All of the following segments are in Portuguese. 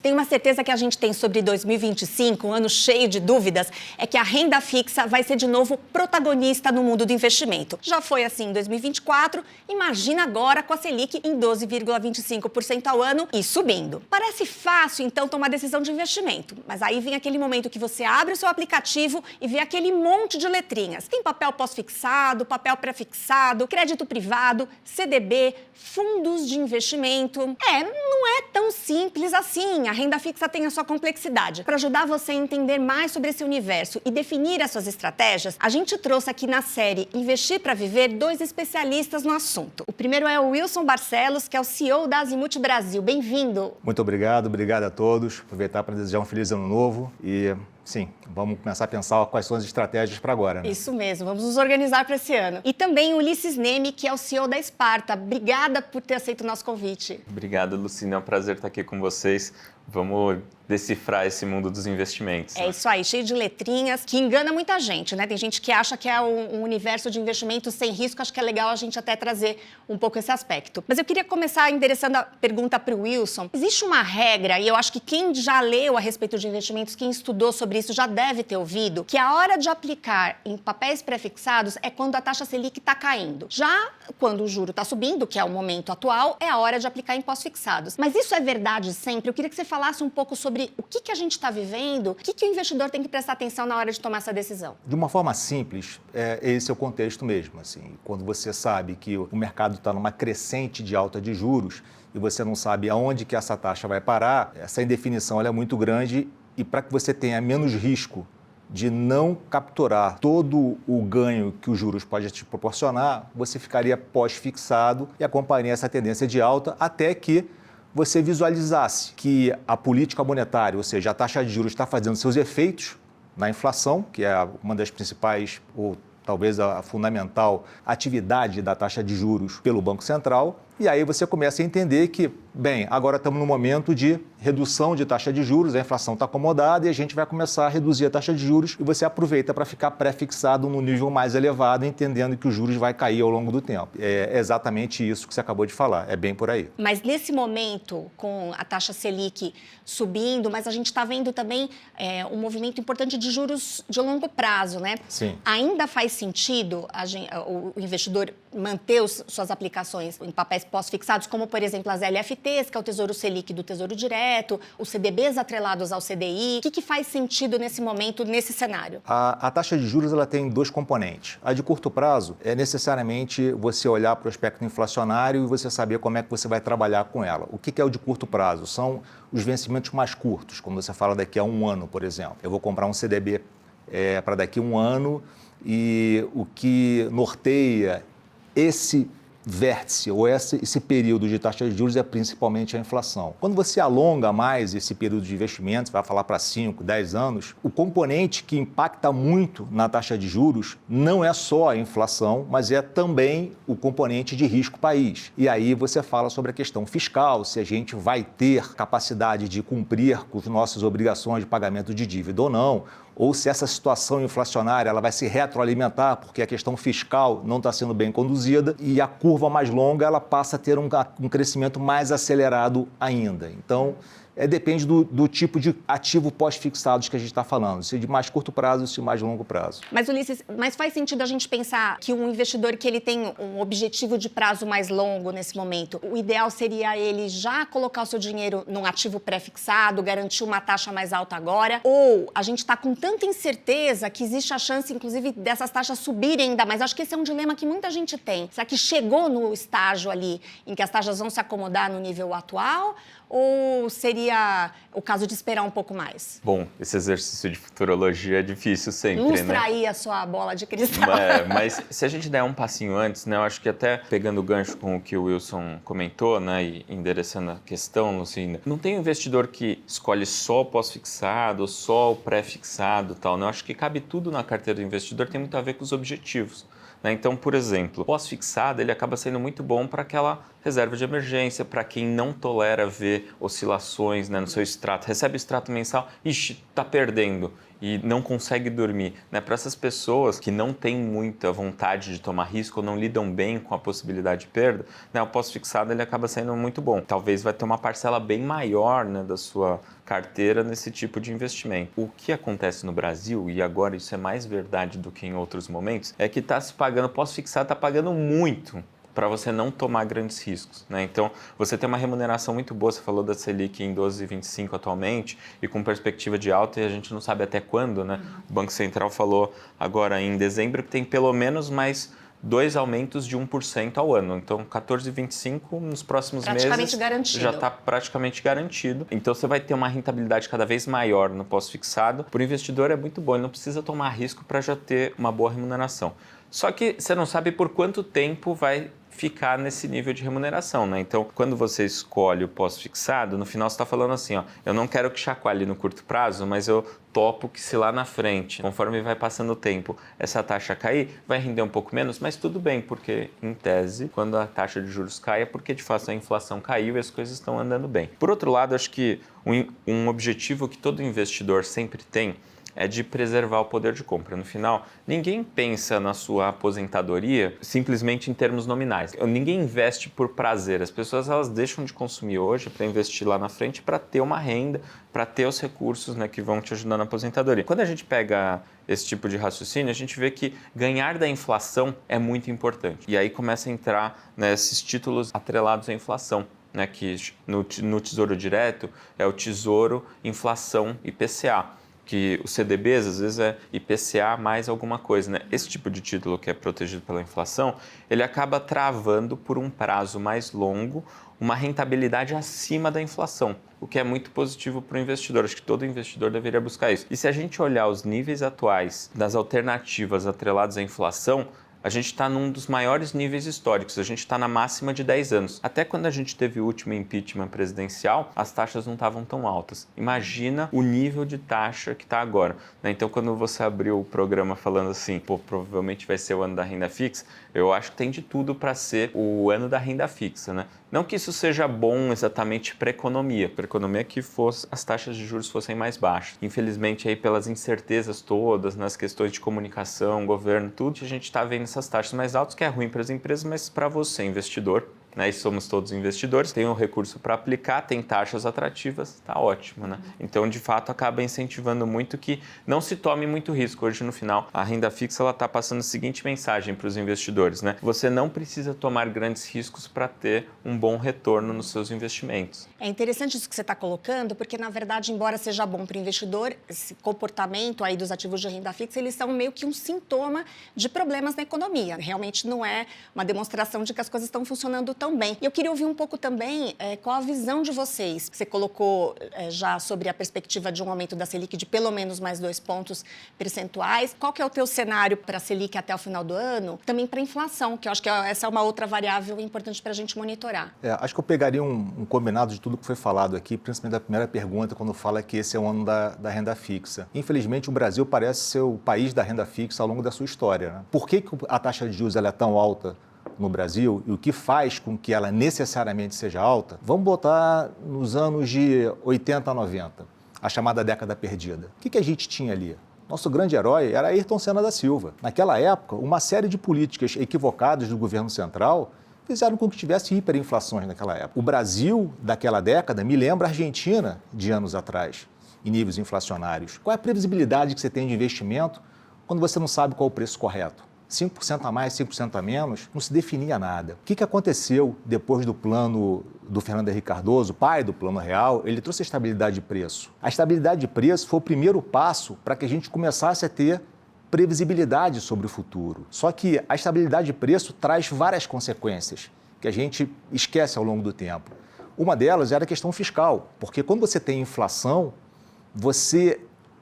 Tem uma certeza que a gente tem sobre 2025, um ano cheio de dúvidas, é que a renda fixa vai ser de novo protagonista no mundo do investimento. Já foi assim em 2024, imagina agora com a Selic em 12,25% ao ano e subindo. Parece fácil, então, tomar decisão de investimento, mas aí vem aquele momento que você abre o seu aplicativo e vê aquele monte de letrinhas. Tem papel pós-fixado, papel pré-fixado, crédito privado, CDB, fundos de investimento. Não é tão simples assim. A renda fixa tem a sua complexidade. Para ajudar você a entender mais sobre esse universo e definir as suas estratégias, a gente trouxe aqui na série Investir para Viver 2 especialistas no assunto. O primeiro é o Wilson Barcelos, que é o CEO da Azimuth Brasil. Bem-vindo! Muito obrigado a todos. Aproveitar para desejar um feliz ano novo e... sim, vamos começar a pensar quais são as estratégias para agora, né? Isso mesmo, vamos nos organizar para esse ano. E também o Ulisses Neme, que é o CEO da Esparta. Obrigada por ter aceito o nosso convite. Obrigado, Lucina. É um prazer estar aqui com vocês. Vamos decifrar esse mundo dos investimentos. É isso aí, cheio de letrinhas, que engana muita gente, né? Tem gente que acha que é um universo de investimentos sem risco. Acho que é legal a gente até trazer um pouco esse aspecto. Mas eu queria começar endereçando a pergunta para o Wilson. Existe uma regra, e eu acho que quem já leu a respeito de investimentos, quem estudou sobre isso já deve ter ouvido, que a hora de aplicar em papéis pré-fixados é quando a taxa Selic está caindo. Já quando o juro está subindo, que é o momento atual, é a hora de aplicar em pós-fixados. Mas isso é verdade sempre? Eu queria que você falasse um pouco sobre o que a gente está vivendo, o que o investidor tem que prestar atenção na hora de tomar essa decisão. De uma forma simples, esse é o contexto mesmo. Assim, quando você sabe que o mercado está numa crescente de alta de juros e você não sabe aonde que essa taxa vai parar, essa indefinição ela é muito grande. E para que você tenha menos risco de não capturar todo o ganho que os juros podem te proporcionar, você ficaria pós-fixado e acompanharia essa tendência de alta até que você visualizasse que a política monetária, ou seja, a taxa de juros está fazendo seus efeitos na inflação, que é uma das principais, ou talvez a fundamental atividade da taxa de juros pelo Banco Central. E aí você começa a entender que, bem, agora estamos no momento de redução de taxa de juros, a inflação está acomodada e a gente vai começar a reduzir a taxa de juros e você aproveita para ficar pré-fixado no nível mais elevado, entendendo que os juros vai cair ao longo do tempo. É exatamente isso que você acabou de falar, é bem por aí. Mas nesse momento, com a taxa Selic subindo, mas a gente está vendo também um movimento importante de juros de longo prazo, né? Sim. Ainda faz sentido o investidor manter suas aplicações em papéis pós-fixados, como, por exemplo, as LFTs, que é o Tesouro Selic do Tesouro Direto, os CDBs atrelados ao CDI. O que faz sentido nesse momento, nesse cenário? A taxa de juros ela tem 2 componentes. A de curto prazo é necessariamente você olhar para o aspecto inflacionário e você saber como é que você vai trabalhar com ela. O que é o de curto prazo? São os vencimentos mais curtos, quando você fala daqui a 1 ano, por exemplo. Eu vou comprar um CDB para daqui a 1 ano e o que norteia esse vértice ou esse período de taxa de juros é principalmente a inflação. Quando você alonga mais esse período de investimentos, vai falar para 5, 10 anos, o componente que impacta muito na taxa de juros não é só a inflação, mas é também o componente de risco país. E aí você fala sobre a questão fiscal, se a gente vai ter capacidade de cumprir com as nossas obrigações de pagamento de dívida ou não, ou se essa situação inflacionária ela vai se retroalimentar porque a questão fiscal não está sendo bem conduzida e a curva mais longa ela passa a ter um crescimento mais acelerado ainda. Então, depende do tipo de ativo pós-fixados que a gente está falando, se de mais curto prazo, se de mais longo prazo. Mas, Ulisses, faz sentido a gente pensar que um investidor que ele tem um objetivo de prazo mais longo nesse momento, o ideal seria ele já colocar o seu dinheiro num ativo pré-fixado, garantir uma taxa mais alta agora, ou a gente está com tanta incerteza que existe a chance, inclusive, dessas taxas subirem ainda mais. Acho que esse é um dilema que muita gente tem. Será que chegou no estágio ali em que as taxas vão se acomodar no nível atual? Ou seria o caso de esperar um pouco mais? Bom, esse exercício de futurologia é difícil sempre, Ilustra aí a sua bola de cristal. Mas se a gente der um passinho antes, né, eu acho que até pegando o gancho com o que o Wilson comentou, né, e endereçando a questão, Lucina, não tem investidor que escolhe só o pós-fixado, só o pré-fixado e tal, né? Eu acho que cabe tudo na carteira do investidor, tem muito a ver com os objetivos. Então, por exemplo, pós-fixado ele acaba sendo muito bom para aquela reserva de emergência, para quem não tolera ver oscilações, né, no seu extrato. Recebe o extrato mensal, está perdendo. e não consegue dormir, né? Para essas pessoas que não têm muita vontade de tomar risco ou não lidam bem com a possibilidade de perda, né, o pós-fixado ele acaba sendo muito bom. Talvez vai ter uma parcela bem maior, né, da sua carteira nesse tipo de investimento. O que acontece no Brasil, e agora isso é mais verdade do que em outros momentos, é que está se pagando, pós-fixado está pagando muito para você não tomar grandes riscos, né? Então, você tem uma remuneração muito boa, você falou da Selic em 12,25 atualmente e com perspectiva de alta e a gente não sabe até quando, né? O Banco Central falou agora em dezembro que tem pelo menos mais 2 aumentos de 1% ao ano. Então, 14,25 nos próximos meses garantido. Já está praticamente garantido. Então, você vai ter uma rentabilidade cada vez maior no pós-fixado. Para o investidor é muito bom, ele não precisa tomar risco para já ter uma boa remuneração. Só que você não sabe por quanto tempo vai ficar nesse nível de remuneração, né? Então, quando você escolhe o pós-fixado, no final você está falando assim, ó, eu não quero que chacoalhe no curto prazo, mas eu topo que se lá na frente, conforme vai passando o tempo, essa taxa cair, vai render um pouco menos, mas tudo bem, porque em tese, quando a taxa de juros cai, é porque de fato a inflação caiu e as coisas estão andando bem. Por outro lado, acho que um objetivo que todo investidor sempre tem é de preservar o poder de compra. No final, ninguém pensa na sua aposentadoria simplesmente em termos nominais. Ninguém investe por prazer. As pessoas elas deixam de consumir hoje para investir lá na frente para ter uma renda, para ter os recursos, né, que vão te ajudar na aposentadoria. Quando a gente pega esse tipo de raciocínio, a gente vê que ganhar da inflação é muito importante. E aí começa a entrar, né, esses títulos atrelados à inflação, né, que no Tesouro Direto é o Tesouro Inflação IPCA. Que os CDBs, às vezes, é IPCA mais alguma coisa, né? Esse tipo de título que é protegido pela inflação, ele acaba travando por um prazo mais longo uma rentabilidade acima da inflação, o que é muito positivo para o investidor. Acho que todo investidor deveria buscar isso. E se a gente olhar os níveis atuais das alternativas atreladas à inflação, a gente está num dos maiores níveis históricos, a gente está na máxima de 10 anos. Até quando a gente teve o último impeachment presidencial, as taxas não estavam tão altas. Imagina o nível de taxa que está agora, né? Então, quando você abriu o programa falando assim, pô, provavelmente vai ser o ano da renda fixa, eu acho que tem de tudo para ser o ano da renda fixa, né? Não que isso seja bom exatamente para a economia é que as taxas de juros fossem mais baixas. Infelizmente, aí pelas incertezas todas, nas questões de comunicação, governo, tudo, a gente está vendo essas taxas mais altas, que é ruim para as empresas, mas para você, investidor, né, e somos todos investidores, tem um recurso para aplicar, tem taxas atrativas, está ótimo, né? Então, de fato, acaba incentivando muito que não se tome muito risco. Hoje, no final, a renda fixa está passando a seguinte mensagem para os investidores, né? Você não precisa tomar grandes riscos para ter um bom retorno nos seus investimentos. É interessante isso que você está colocando, porque, na verdade, embora seja bom para o investidor, esse comportamento aí dos ativos de renda fixa, eles são meio que um sintoma de problemas na economia. Realmente não é uma demonstração de que as coisas estão funcionando tão bem. E eu queria ouvir um pouco também qual a visão de vocês. Você colocou já sobre a perspectiva de um aumento da Selic de pelo menos mais 2 pontos percentuais. Qual que é o teu cenário para a Selic até o final do ano? Também para a inflação, que eu acho que essa é uma outra variável importante para a gente monitorar. Acho que eu pegaria um combinado de tudo que foi falado aqui, principalmente da primeira pergunta, quando fala que esse é o ano da renda fixa. Infelizmente, o Brasil parece ser o país da renda fixa ao longo da sua história, né? Por que a taxa de juros ela é tão alta no Brasil e o que faz com que ela necessariamente seja alta? Vamos botar nos anos de 80 a 90, a chamada década perdida. O que a gente tinha ali? Nosso grande herói era Ayrton Senna da Silva. Naquela época, uma série de políticas equivocadas do governo central fizeram com que tivesse hiperinflações naquela época. O Brasil daquela década me lembra a Argentina de anos atrás, em níveis inflacionários. Qual é a previsibilidade que você tem de investimento quando você não sabe qual é o preço correto? 5% a mais, 5% a menos, não se definia nada. O que aconteceu depois do plano do Fernando Henrique Cardoso, pai do Plano Real? Ele trouxe a estabilidade de preço. A estabilidade de preço foi o primeiro passo para que a gente começasse a ter previsibilidade sobre o futuro. Só que a estabilidade de preço traz várias consequências que a gente esquece ao longo do tempo. Uma delas era a questão fiscal, porque quando você tem inflação, você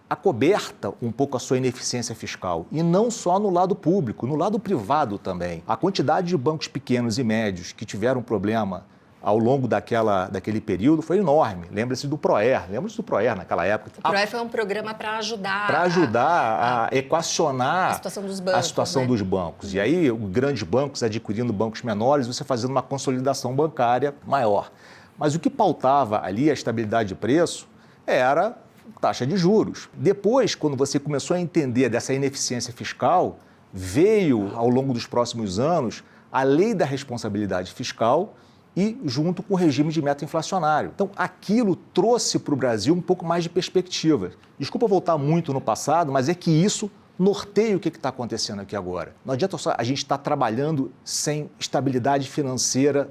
acoberta um pouco a sua ineficiência fiscal. E não só no lado público, no lado privado também. A quantidade de bancos pequenos e médios que tiveram problema ao longo daquele período foi enorme. Lembra-se do PROER. Lembra-se do PROER naquela época? O PROER foi um programa para ajudar... Para ajudar a equacionar a situação dos bancos. A situação dos bancos. E aí, os grandes bancos adquirindo bancos menores, você fazendo uma consolidação bancária maior. Mas o que pautava ali a estabilidade de preço era taxa de juros. Depois, quando você começou a entender dessa ineficiência fiscal, veio, ao longo dos próximos anos, a lei da responsabilidade fiscal e junto com o regime de meta inflacionário. Então, aquilo trouxe para o Brasil um pouco mais de perspectiva. Desculpa voltar muito no passado, mas é que isso norteia o que está acontecendo aqui agora. Não adianta só a gente estar trabalhando sem estabilidade financeira,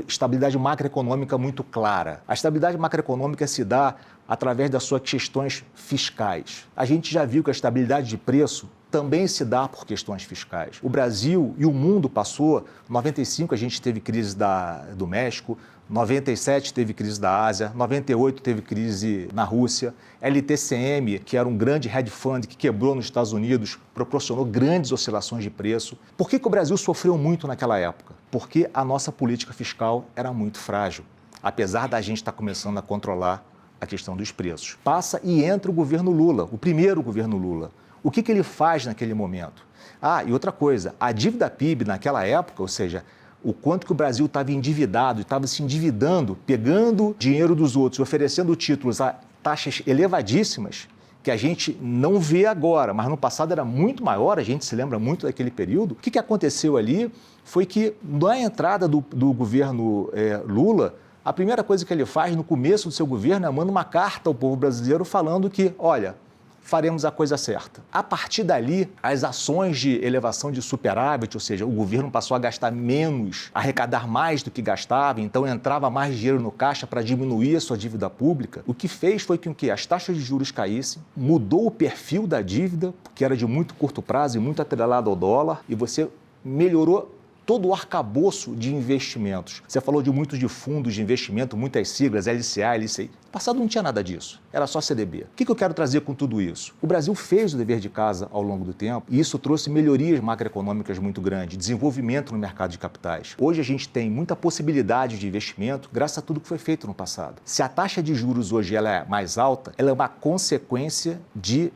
estabilidade macroeconômica muito clara. A estabilidade macroeconômica se dá através das suas questões fiscais. A gente já viu que a estabilidade de preço também se dá por questões fiscais. O Brasil e o mundo passou, em 95 a gente teve crise do México, 97 teve crise da Ásia, 98 teve crise na Rússia, LTCM, que era um grande hedge fund que quebrou nos Estados Unidos, proporcionou grandes oscilações de preço. Por que o Brasil sofreu muito naquela época? Porque a nossa política fiscal era muito frágil, apesar da gente estar começando a controlar a questão dos preços. Passa e entra o governo Lula, o primeiro governo Lula. O que ele faz naquele momento? E outra coisa, a dívida PIB naquela época, ou seja, o quanto que o Brasil estava endividado, estava se endividando, pegando dinheiro dos outros, oferecendo títulos a taxas elevadíssimas, que a gente não vê agora, mas no passado era muito maior, a gente se lembra muito daquele período. O que aconteceu ali foi que, na entrada do governo Lula, a primeira coisa que ele faz no começo do seu governo é manda uma carta ao povo brasileiro falando que, olha, faremos a coisa certa. A partir dali, as ações de elevação de superávit, ou seja, o governo passou a gastar menos, arrecadar mais do que gastava, então entrava mais dinheiro no caixa para diminuir a sua dívida pública. O que fez foi que as taxas de juros caíssem, mudou o perfil da dívida, que era de muito curto prazo e muito atrelado ao dólar, e você melhorou todo o arcabouço de investimentos. Você falou de muitos de fundos de investimento, muitas siglas, LCA, LCI. No passado não tinha nada disso, era só CDB. O que eu quero trazer com tudo isso? O Brasil fez o dever de casa ao longo do tempo e isso trouxe melhorias macroeconômicas muito grandes, desenvolvimento no mercado de capitais. Hoje a gente tem muita possibilidade de investimento graças a tudo que foi feito no passado. Se a taxa de juros hoje ela é mais alta, ela é uma consequência de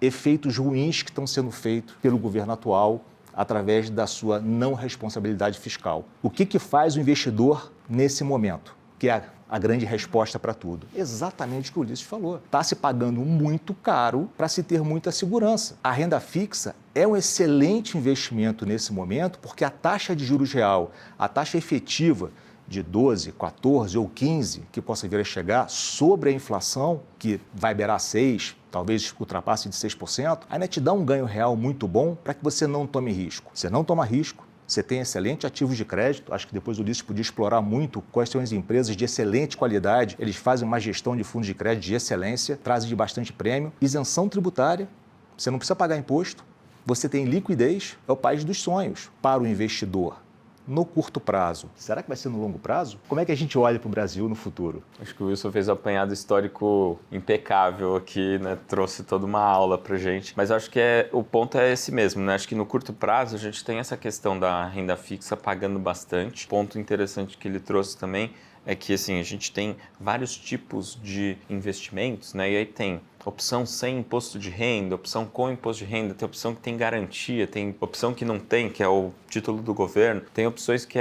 efeitos ruins que estão sendo feitos pelo governo atual através da sua não responsabilidade fiscal. O que faz o investidor nesse momento? Que é a grande resposta para tudo. Exatamente o que o Ulisses falou. Está se pagando muito caro para se ter muita segurança. A renda fixa é um excelente investimento nesse momento porque a taxa de juros real, a taxa efetiva de 12, 14 ou 15, que possa vir a chegar sobre a inflação, que vai beirar 6%, talvez ultrapasse de 6%, ainda te dá um ganho real muito bom para que você não tome risco. Você não toma risco, você tem excelentes ativos de crédito, acho que depois o Ulisses podia explorar muito quais são as empresas de excelente qualidade, eles fazem uma gestão de fundos de crédito de excelência, trazem de bastante prêmio, isenção tributária, você não precisa pagar imposto, você tem liquidez, é o país dos sonhos para o investidor. No curto prazo. Será que vai ser no longo prazo? Como é que a gente olha para o Brasil no futuro? Acho que o Wilson fez um apanhado histórico impecável aqui, né? Trouxe toda uma aula para gente. Mas acho que o ponto é esse mesmo, né? Acho que no curto prazo a gente tem essa questão da renda fixa pagando bastante. Ponto interessante que ele trouxe também é que assim, a gente tem vários tipos de investimentos, né? E aí tem opção sem imposto de renda, opção com imposto de renda, tem opção que tem garantia, tem opção que não tem, que é o título do governo, tem opções que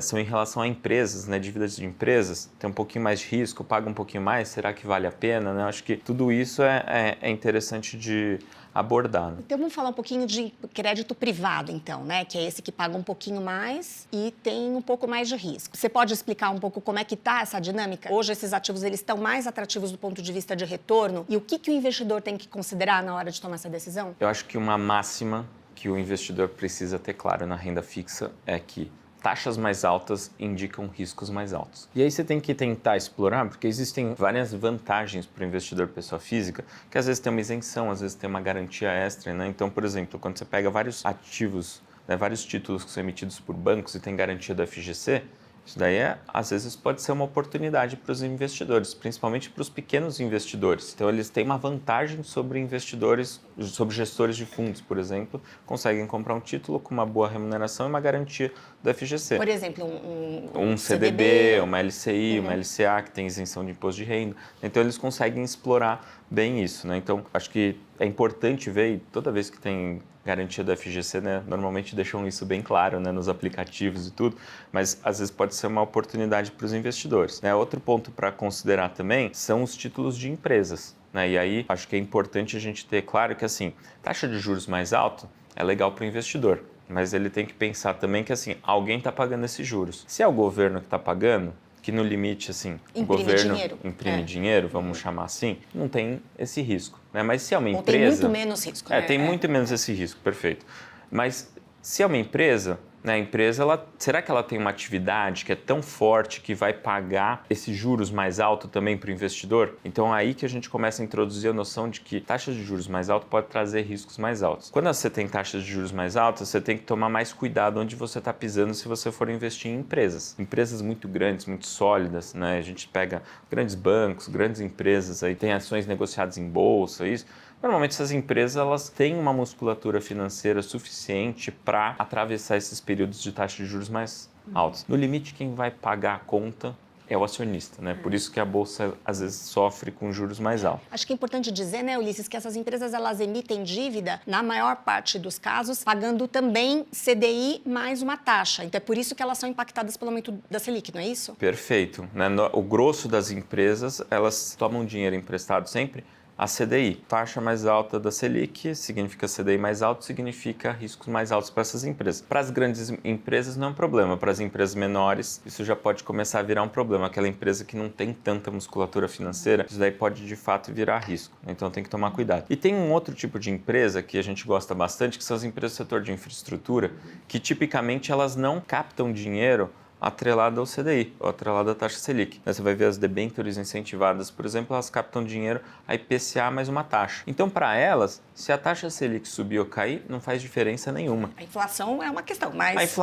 são em relação a empresas, né? Dívidas de empresas, tem um pouquinho mais de risco, paga um pouquinho mais, será que vale a pena? Né? Acho que tudo isso é interessante de abordar. Né? Então vamos falar um pouquinho de crédito privado, então, né? Que é esse que paga um pouquinho mais e tem um pouco mais de risco. Você pode explicar um pouco como é que está essa dinâmica? Hoje esses ativos eles estão mais atrativos do ponto de vista de retorno e o que o investidor tem que considerar na hora de tomar essa decisão? Eu acho que uma máxima que o investidor precisa ter claro na renda fixa é que taxas mais altas indicam riscos mais altos. E aí você tem que tentar explorar, porque existem várias vantagens para o investidor pessoa física, que às vezes tem uma isenção, às vezes tem uma garantia extra, né? Então, por exemplo, quando você pega vários ativos, né, vários títulos que são emitidos por bancos e tem garantia do FGC, isso daí, às vezes, pode ser uma oportunidade para os investidores, principalmente para os pequenos investidores. Então, eles têm uma vantagem sobre investidores sobre gestores de fundos, por exemplo, conseguem comprar um título com uma boa remuneração e uma garantia do FGC. Por exemplo, um CDB, uma LCI, uma LCA, que tem isenção de imposto de renda. Então, eles conseguem explorar bem isso, né? Então, acho que é importante ver, e toda vez que tem garantia do FGC, né, normalmente deixam isso bem claro, né, nos aplicativos e tudo, mas às vezes pode ser uma oportunidade para os investidores, né? Outro ponto para considerar também são os títulos de empresas, né? E aí acho que é importante a gente ter claro que assim, taxa de juros mais alta é legal para o investidor, mas ele tem que pensar também que assim, alguém está pagando esses juros. Se é o governo que está pagando, que no limite, assim, o governo imprime dinheiro, vamos chamar assim, não tem esse risco, né? Mas se é uma empresa... Tem muito menos risco. Tem muito menos esse risco, perfeito. Mas se é uma empresa, né, a empresa, será que ela tem uma atividade que é tão forte que vai pagar esses juros mais altos também para o investidor? Então, é aí que a gente começa a introduzir a noção de que taxas de juros mais altas pode trazer riscos mais altos. Quando você tem taxas de juros mais altas, você tem que tomar mais cuidado onde você está pisando se você for investir em empresas. Empresas muito grandes, muito sólidas, né? A gente pega grandes bancos, grandes empresas, aí tem ações negociadas em bolsa, isso. Normalmente essas empresas elas têm uma musculatura financeira suficiente para atravessar esses períodos de taxa de juros mais altos. No limite, quem vai pagar a conta é o acionista, né? Por isso que a bolsa às vezes sofre com juros mais altos. Acho que é importante dizer, né, Ulisses, que essas empresas elas emitem dívida, na maior parte dos casos, pagando também CDI mais uma taxa. Então é por isso que elas são impactadas pelo aumento da Selic, não é isso? Perfeito, né? O grosso das empresas, elas tomam dinheiro emprestado sempre a CDI. Taxa mais alta da Selic significa CDI mais alto, significa riscos mais altos para essas empresas. Para as grandes empresas não é um problema, para as empresas menores isso já pode começar a virar um problema. Aquela empresa que não tem tanta musculatura financeira, isso daí pode de fato virar risco. Então tem que tomar cuidado. E tem um outro tipo de empresa que a gente gosta bastante, que são as empresas do setor de infraestrutura, que tipicamente elas não captam dinheiro atrelada ao CDI, ou atrelada à taxa Selic. Você vai ver as debêntures incentivadas, por exemplo, elas captam dinheiro a IPCA mais uma taxa. Então, para elas, se a taxa Selic subir ou cair, não faz diferença nenhuma. A inflação é uma questão, mas...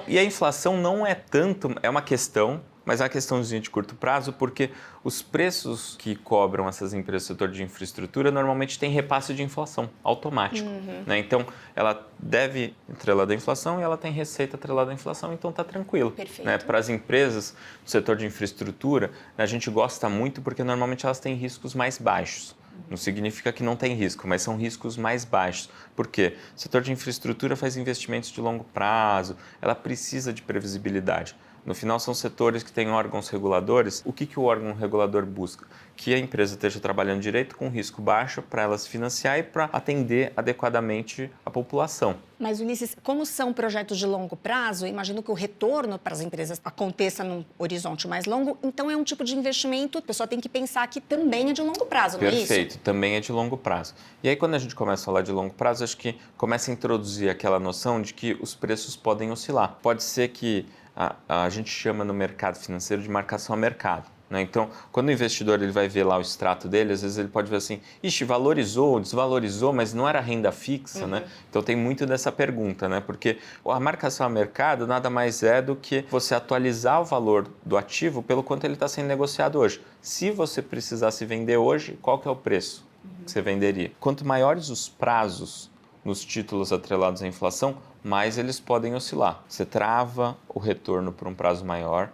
E a inflação não é tanto, é uma questão, mas é uma questãozinha de curto prazo, porque os preços que cobram essas empresas do setor de infraestrutura normalmente têm repasse de inflação automático. Né? Então, ela deve atrelada à inflação e ela tem receita atrelada à inflação, então está tranquilo. Né? Para as empresas do setor de infraestrutura, a gente gosta muito porque normalmente elas têm riscos mais baixos. Não significa que não tem risco, mas são riscos mais baixos. Por quê? O setor de infraestrutura faz investimentos de longo prazo, ela precisa de previsibilidade. No final, são setores que têm órgãos reguladores. O que o órgão regulador busca? Que a empresa esteja trabalhando direito com risco baixo para ela se financiar e para atender adequadamente a população. Mas, Ulisses, como são projetos de longo prazo, imagino que o retorno para as empresas aconteça num horizonte mais longo, então é um tipo de investimento que a pessoa tem que pensar que também é de longo prazo, não é isso? Perfeito, também é de longo prazo. E aí, quando a gente começa a falar de longo prazo, acho que começa a introduzir aquela noção de que os preços podem oscilar. Pode ser que a gente chama no mercado financeiro de marcação a mercado. Né? Então, quando o investidor ele vai ver lá o extrato dele, às vezes ele pode ver assim, ixi, valorizou, desvalorizou, mas não era renda fixa, né? Então tem muito dessa pergunta, né? Porque a marcação a mercado nada mais é do que você atualizar o valor do ativo pelo quanto ele está sendo negociado hoje. Se você precisasse vender hoje, qual que é o preço que você venderia? Quanto maiores os prazos nos títulos atrelados à inflação, mais eles podem oscilar. Você trava o retorno por um prazo maior,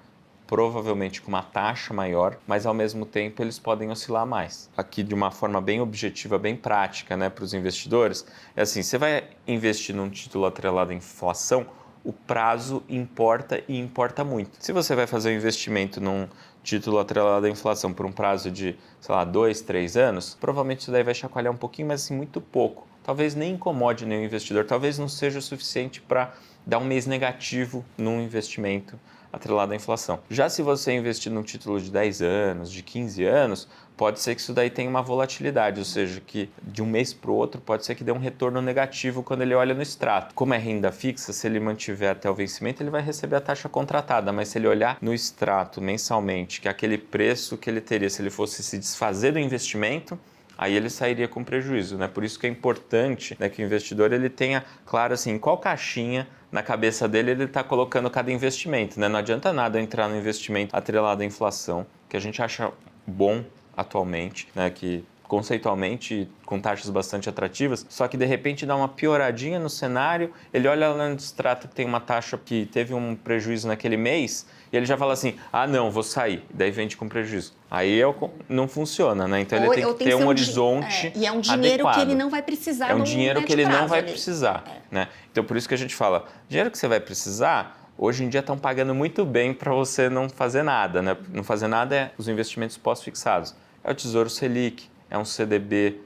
provavelmente com uma taxa maior, mas ao mesmo tempo eles podem oscilar mais. Aqui de uma forma bem objetiva, bem prática, né, para os investidores, é assim, você vai investir num título atrelado à inflação, o prazo importa e importa muito. Se você vai fazer um investimento num título atrelado à inflação por um prazo de, sei lá, 2, 3 anos, provavelmente isso daí vai chacoalhar um pouquinho, mas assim, muito pouco. Talvez nem incomode nenhum investidor, talvez não seja o suficiente para dar um mês negativo num investimento atrelado à inflação. Já se você investir num título de 10 anos, de 15 anos, pode ser que isso daí tenha uma volatilidade, ou seja, que de um mês para o outro pode ser que dê um retorno negativo quando ele olha no extrato. Como é renda fixa, se ele mantiver até o vencimento, ele vai receber a taxa contratada, mas se ele olhar no extrato mensalmente, que é aquele preço que ele teria se ele fosse se desfazer do investimento, aí ele sairia com prejuízo, né? Por isso que é importante, né, que o investidor ele tenha claro assim, em qual caixinha na cabeça dele ele está colocando cada investimento, né? Não adianta nada eu entrar no investimento atrelado à inflação, que a gente acha bom atualmente, né, que conceitualmente com taxas bastante atrativas, só que de repente dá uma pioradinha no cenário, ele olha lá no extrato que tem uma taxa que teve um prejuízo naquele mês e ele já fala assim, não, vou sair, daí vende com prejuízo. Aí não funciona, né? Então ele tem que ter um horizonte e é um dinheiro adequado. que ele não vai precisar. É um dinheiro que ele não vai ali. precisar, né? Então por isso que a gente fala, dinheiro que você vai precisar, hoje em dia estão pagando muito bem para você não fazer nada, né? Não fazer nada é os investimentos pós-fixados. É o Tesouro Selic, é um CDB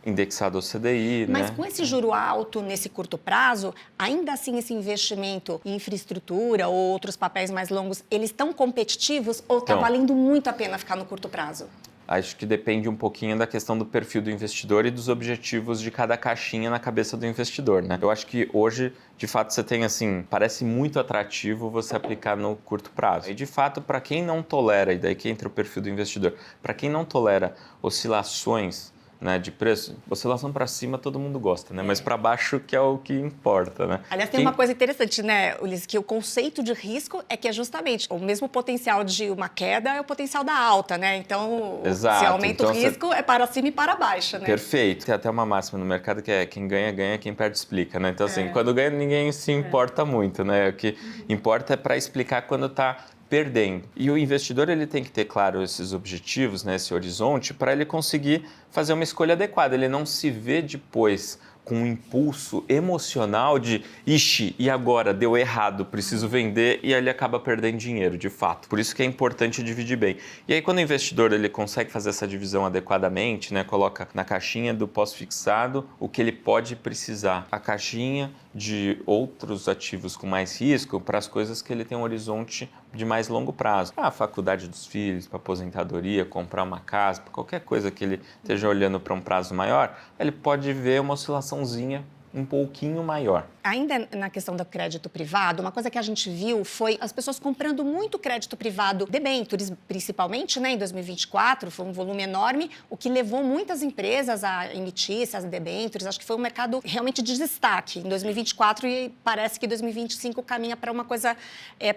indexado ao CDI, Mas né? com esse juro alto nesse curto prazo, ainda assim esse investimento em infraestrutura ou outros papéis mais longos, eles estão competitivos ou está valendo muito a pena ficar no curto prazo? Acho que depende um pouquinho da questão do perfil do investidor e dos objetivos de cada caixinha na cabeça do investidor, né? Eu acho que hoje, de fato, você tem assim, parece muito atrativo você aplicar no curto prazo. E de fato, para quem não tolera, e daí que entra o perfil do investidor, para quem não tolera oscilações, né, de preço, oscilação para cima todo mundo gosta, né? Mas para baixo que é o que importa, né? Aliás, tem uma coisa interessante, né, Ulisses, que o conceito de risco é que é justamente o mesmo potencial de uma queda é o potencial da alta, né? Então, Exato. se aumenta o risco, é para cima e para baixo, né? Perfeito. Tem até uma máxima no mercado que é quem ganha, ganha, quem perde, explica, né? Então, assim, quando ganha, ninguém se importa muito, né? O que importa é para explicar quando está perdendo. E o investidor ele tem que ter claro esses objetivos, né, esse horizonte, para ele conseguir fazer uma escolha adequada. Ele não se vê depois com um impulso emocional de ixi, e agora deu errado, preciso vender, e aí ele acaba perdendo dinheiro, de fato. Por isso que é importante dividir bem. E aí quando o investidor ele consegue fazer essa divisão adequadamente, né, coloca na caixinha do pós-fixado o que ele pode precisar, a caixinha de outros ativos com mais risco para as coisas que ele tem um horizonte de mais longo prazo. A faculdade dos filhos, para aposentadoria, comprar uma casa, para qualquer coisa que ele esteja olhando para um prazo maior, ele pode ver uma oscilaçãozinha um pouquinho maior. Ainda na questão do crédito privado, uma coisa que a gente viu foi as pessoas comprando muito crédito privado, debêntures principalmente, né, em 2024, foi um volume enorme, o que levou muitas empresas a emitir essas debêntures. Acho que foi um mercado realmente de destaque em 2024 e parece que 2025 caminha para uma coisa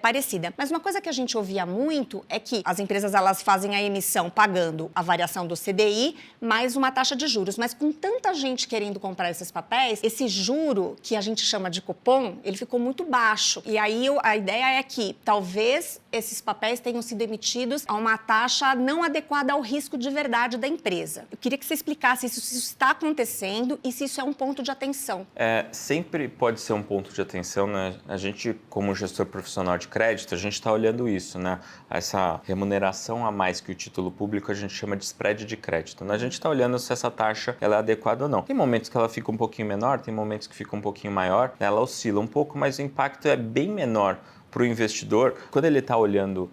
parecida. Mas uma coisa que a gente ouvia muito é que as empresas elas fazem a emissão pagando a variação do CDI mais uma taxa de juros, mas com tanta gente querendo comprar esses papéis, esse juro que a gente chama de cupom, ele ficou muito baixo. E aí a ideia é que talvez esses papéis tenham sido emitidos a uma taxa não adequada ao risco de verdade da empresa. Eu queria que você explicasse se isso está acontecendo e se isso é um ponto de atenção. Sempre pode ser um ponto de atenção, né? A gente, como gestor profissional de crédito, a gente está olhando isso, né? Essa remuneração a mais que o título público a gente chama de spread de crédito, né? A gente está olhando se essa taxa ela é adequada ou não. Tem momentos que ela fica um pouquinho menor, tem momentos que fica um pouquinho maior, né? Ela oscila um pouco, mas o impacto é bem menor para o investidor quando ele está olhando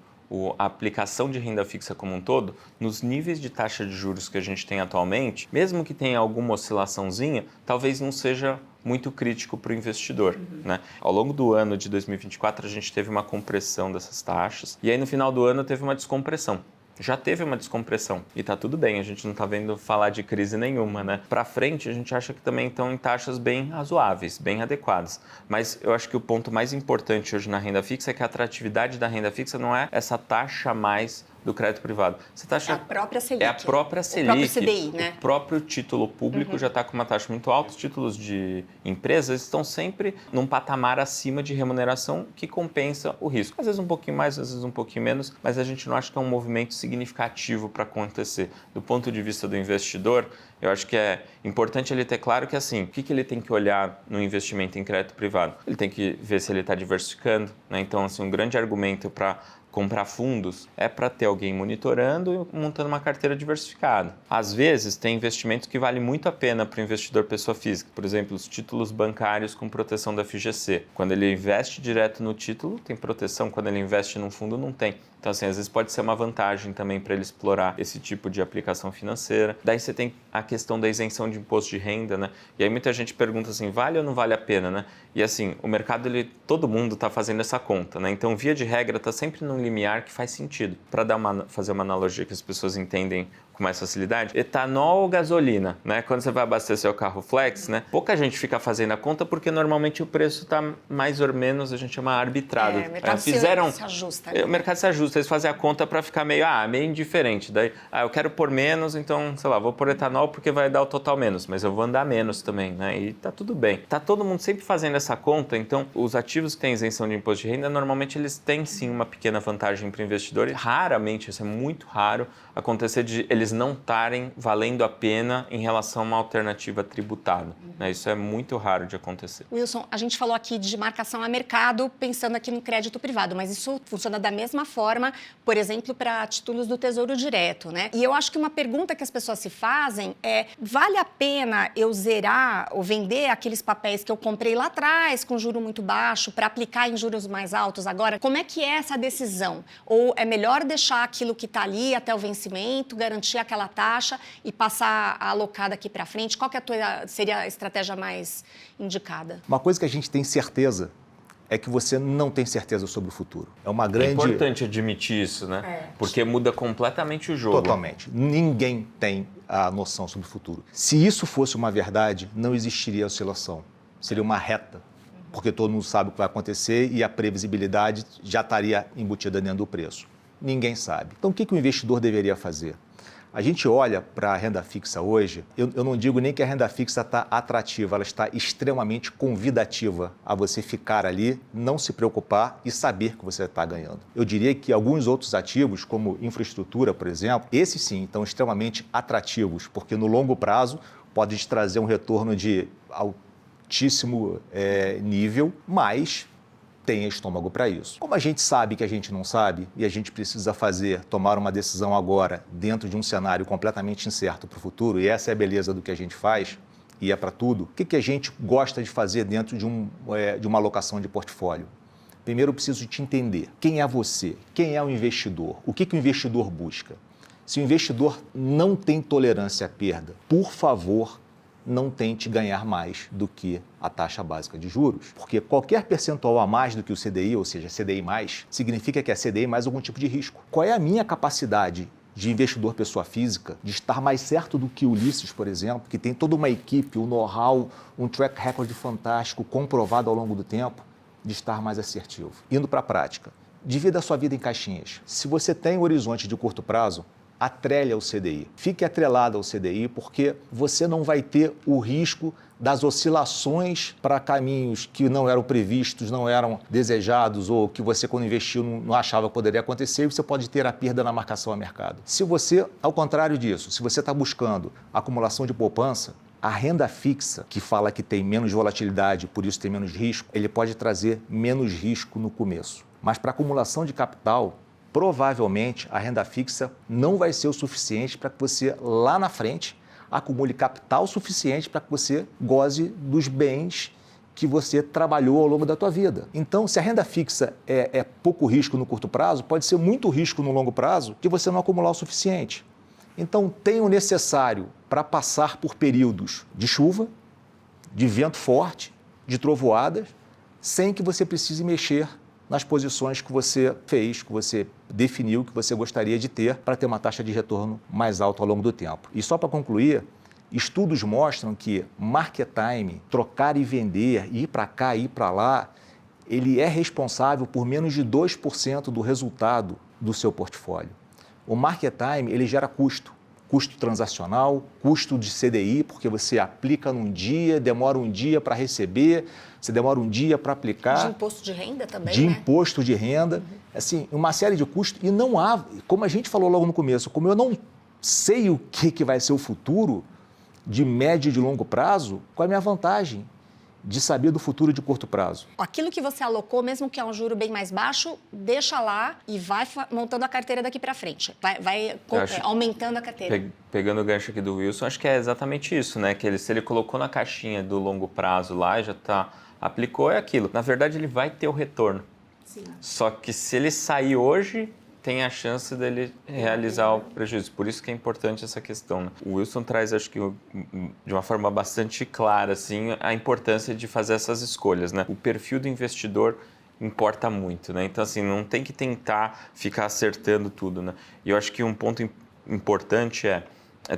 a aplicação de renda fixa como um todo, nos níveis de taxa de juros que a gente tem atualmente, mesmo que tenha alguma oscilaçãozinha, talvez não seja muito crítico para o investidor, né? Ao longo do ano de 2024, a gente teve uma compressão dessas taxas e aí no final do ano teve uma descompressão. Já teve uma descompressão e tá tudo bem, a gente não tá vendo falar de crise nenhuma, né? Para frente, a gente acha que também estão em taxas bem razoáveis, bem adequadas. Mas eu acho que o ponto mais importante hoje na renda fixa é que a atratividade da renda fixa não é essa taxa a mais do crédito privado. Essa taxa é a própria Selic. É a própria Selic. O próprio CDI, né? O próprio título público já está com uma taxa muito alta. Os títulos de empresas estão sempre num patamar acima de remuneração que compensa o risco. Às vezes um pouquinho mais, às vezes um pouquinho menos, mas a gente não acha que é um movimento significativo para acontecer. Do ponto de vista do investidor, eu acho que é importante ele ter claro que, assim, o que ele tem que olhar no investimento em crédito privado? Ele tem que ver se ele está diversificando, né? Então, assim, um grande argumento para comprar fundos é para ter alguém monitorando e montando uma carteira diversificada. Às vezes, tem investimentos que valem muito a pena para o investidor pessoa física. Por exemplo, os títulos bancários com proteção da FGC. Quando ele investe direto no título, tem proteção. Quando ele investe num fundo, não tem. Então, assim, às vezes pode ser uma vantagem também para ele explorar esse tipo de aplicação financeira. Daí você tem a questão da isenção de imposto de renda, né? E aí muita gente pergunta assim, vale ou não vale a pena, né? E assim, o mercado, todo mundo está fazendo essa conta, né? Então, via de regra, está sempre num limiar que faz sentido. Para fazer uma analogia que as pessoas entendem com mais facilidade, etanol ou gasolina, né? Quando você vai abastecer o carro flex, né? Pouca gente fica fazendo a conta porque normalmente o preço está mais ou menos, a gente chama arbitrado. O mercado se ajusta. O mercado se ajusta, eles fazem a conta para ficar meio indiferente. Daí, eu quero pôr menos, então, sei lá, vou pôr etanol porque vai dar o total menos, mas eu vou andar menos também, né? E tá tudo bem. Tá todo mundo sempre fazendo essa conta, então os ativos que têm isenção de imposto de renda, normalmente eles têm sim uma pequena vantagem para o investidor e raramente, isso é muito raro, acontecer de eles não estarem valendo a pena em relação a uma alternativa tributada. Né? Isso é muito raro de acontecer. Wilson, a gente falou aqui de marcação a mercado, pensando aqui no crédito privado, mas isso funciona da mesma forma, por exemplo, para títulos do Tesouro Direto, né? E eu acho que uma pergunta que as pessoas se fazem é, vale a pena eu zerar ou vender aqueles papéis que eu comprei lá atrás com juro muito baixo para aplicar em juros mais altos agora? Como é que é essa decisão? Ou é melhor deixar aquilo que está ali até o vencimento, garantir aquela taxa e passar a alocar daqui para frente? Qual que seria a estratégia mais indicada? Uma coisa que a gente tem certeza é que você não tem certeza sobre o futuro. É uma grande... É importante admitir isso, né? Porque muda completamente o jogo. Totalmente. Ninguém tem a noção sobre o futuro. Se isso fosse uma verdade, não existiria oscilação. Seria uma reta, porque todo mundo sabe o que vai acontecer e a previsibilidade já estaria embutida dentro do preço. Ninguém sabe. Então, o que o investidor deveria fazer? A gente olha para a renda fixa hoje, eu não digo nem que a renda fixa está atrativa, ela está extremamente convidativa a você ficar ali, não se preocupar e saber que você está ganhando. Eu diria que alguns outros ativos, como infraestrutura, por exemplo, esses sim estão extremamente atrativos, porque no longo prazo pode te trazer um retorno de altíssimo nível, mas tenha estômago para isso. Como a gente sabe que a gente não sabe e a gente precisa tomar uma decisão agora dentro de um cenário completamente incerto para o futuro, e essa é a beleza do que a gente faz, e é para tudo, o que a gente gosta de fazer dentro de uma alocação de portfólio? Primeiro, eu preciso te entender. Quem é você? Quem é o investidor? O que o investidor busca? Se o investidor não tem tolerância à perda, por favor, não tente ganhar mais do que a taxa básica de juros, porque qualquer percentual a mais do que o CDI, ou seja, CDI+, significa que é CDI mais algum tipo de risco. Qual é a minha capacidade de investidor pessoa física de estar mais certo do que o Ulisses, por exemplo, que tem toda uma equipe, um know-how, um track record fantástico, comprovado ao longo do tempo, de estar mais assertivo? Indo para a prática, divida a sua vida em caixinhas. Se você tem um horizonte de curto prazo, atrele ao CDI. Fique atrelado ao CDI porque você não vai ter o risco das oscilações para caminhos que não eram previstos, não eram desejados ou que você, quando investiu, não achava que poderia acontecer, e você pode ter a perda na marcação a mercado. Se você, ao contrário disso, se você está buscando acumulação de poupança, a renda fixa, que fala que tem menos volatilidade, por isso tem menos risco, ele pode trazer menos risco no começo. Mas para acumulação de capital, provavelmente a renda fixa não vai ser o suficiente para que você, lá na frente, acumule capital suficiente para que você goze dos bens que você trabalhou ao longo da tua vida. Então, se a renda fixa é pouco risco no curto prazo, pode ser muito risco no longo prazo de você não acumular o suficiente. Então, tenha o necessário para passar por períodos de chuva, de vento forte, de trovoadas, sem que você precise mexer nas posições que você fez, que você definiu, que você gostaria de ter para ter uma taxa de retorno mais alta ao longo do tempo. E só para concluir, estudos mostram que market time, trocar e vender, ir para cá, ir para lá, ele é responsável por menos de 2% do resultado do seu portfólio. O market time, ele gera custo transacional, custo de CDI, porque você aplica num dia, demora um dia para receber, você demora um dia para aplicar. De imposto de renda também, de né? Imposto de renda, assim, uma série de custos. E não há, como a gente falou logo no começo, como eu não sei o que vai ser o futuro de médio e de longo prazo, qual é a minha vantagem de saber do futuro de curto prazo? Aquilo que você alocou, mesmo que é um juro bem mais baixo, deixa lá e vai montando a carteira daqui para frente. Vai aumentando a carteira. Pegando o gancho aqui do Wilson, acho que é exatamente isso, né? Que se ele colocou na caixinha do longo prazo lá, já aplicou, é aquilo. Na verdade, ele vai ter o retorno. Sim. Só que se ele sair hoje, tem a chance dele realizar o prejuízo. Por isso que é importante essa questão, né? O Wilson traz, acho que de uma forma bastante clara, assim, a importância de fazer essas escolhas, né? O perfil do investidor importa muito, né? Então, assim, não tem que tentar ficar acertando tudo, né? E eu acho que um ponto importante é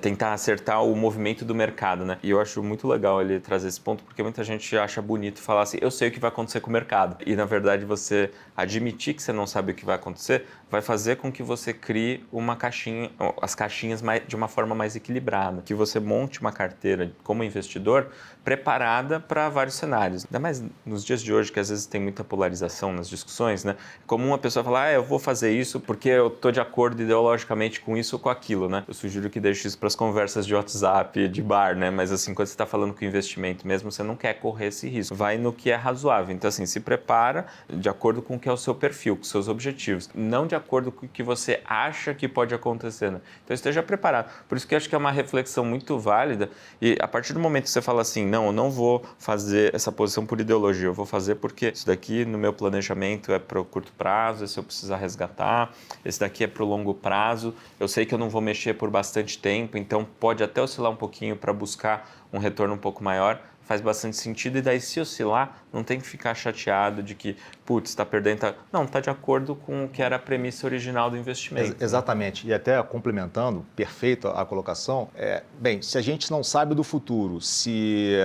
tentar acertar o movimento do mercado, né? E eu acho muito legal ele trazer esse ponto, porque muita gente acha bonito falar assim, eu sei o que vai acontecer com o mercado. E, na verdade, você admitir que você não sabe o que vai acontecer vai fazer com que você crie uma caixinha, as caixinhas de uma forma mais equilibrada. Que você monte uma carteira como investidor preparada para vários cenários. Ainda mais nos dias de hoje, que às vezes tem muita polarização nas discussões, né? É comum uma pessoa falar, eu vou fazer isso porque eu estou de acordo ideologicamente com isso ou com aquilo, né? Eu sugiro que deixe isso para as conversas de WhatsApp, de bar, né? Mas assim, quando você está falando com investimento mesmo, você não quer correr esse risco. Vai no que é razoável. Então, assim, se prepara de acordo com o que é o seu perfil, com os seus objetivos. Não de acordo com o que você acha que pode acontecer, né? Então, esteja preparado. Por isso que eu acho que é uma reflexão muito válida. E a partir do momento que você fala assim, não, eu não vou fazer essa posição por ideologia, eu vou fazer porque isso daqui no meu planejamento é para o curto prazo, esse eu precisar resgatar, esse daqui é para o longo prazo, eu sei que eu não vou mexer por bastante tempo, então pode até oscilar um pouquinho para buscar um retorno um pouco maior, faz bastante sentido. E daí, se oscilar, não tem que ficar chateado de que, putz, está perdendo. Não, está de acordo com o que era a premissa original do investimento. Exatamente. E até complementando, perfeito a colocação, bem, se a gente não sabe do futuro, se